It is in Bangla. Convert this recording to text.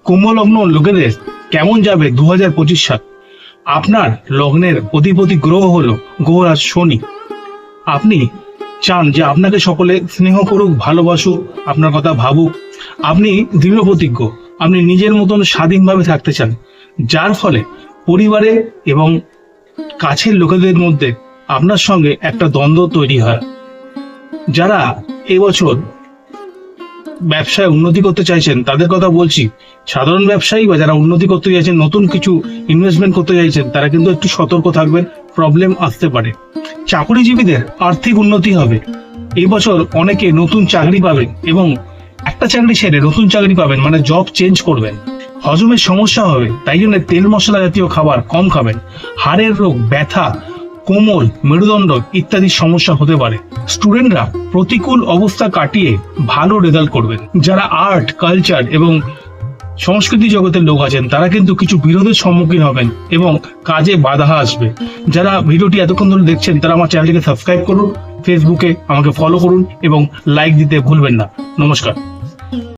কুম্ভ লগ্ন লোকেদের কেমন যাবে 2025 সাল? আপনার লগ্নের অধিপতি গ্রহ হলো গ্রহরাজ শনি। আপনি চান যে আপনাকে সকলে স্নেহ করুক, ভালোবাসুক, আপনার কথা ভাবুক। আপনি দৃঢ় প্রতিজ্ঞ, আপনি নিজের মতন স্বাধীনভাবে থাকতে চান, যার ফলে পরিবারে এবং কাছের লোকেদের মধ্যে আপনার সঙ্গে একটা দ্বন্দ্ব তৈরি হয়। যারা এবছর ব্যবসায় উন্নতি করতে চাইছেন তাদের কথা বলছি। সাধারণ ব্যবসায়ী বা যারা উন্নতি করতে চাইছেন, নতুন কিছু ইনভেস্টমেন্ট করতে চাইছেন, তারা কিন্তু একটু সতর্ক থাকবেন, প্রবলেম আসতে পারে। চাকরিজীবীদের আর্থিক উন্নতি হবে। এই বছর অনেকে নতুন চাকরি পাবেন এবং একটা চাকরি ছেড়ে নতুন চাকরি পাবেন, মানে জব চেঞ্জ করবেন। হজমের সমস্যা হবে, তাই জন্য তেল মশলা জাতীয় খাবার কম খাবেন। হাড়ের রোগ, ব্যথা, কোমল, মেরুদণ্ড ইত্যাদি সমস্যা হতে পারে। স্টুডেন্টরা প্রতিকূল অবস্থা কাটিয়ে ভালো রেজাল্ট করবেন। যারা আর্ট, কালচার এবং সংস্কৃতি জগতের লোক আছেন তারা কিন্তু কিছু বিরোধের সম্মুখীন হবেন এবং কাজে বাধা আসবে। যারা ভিডিওটি এতক্ষণ ধরে দেখছেন তারা আমার চ্যানেলটিকে সাবস্ক্রাইব করুন, ফেসবুকে আমাকে ফলো করুন এবং লাইক দিতে ভুলবেন না। নমস্কার।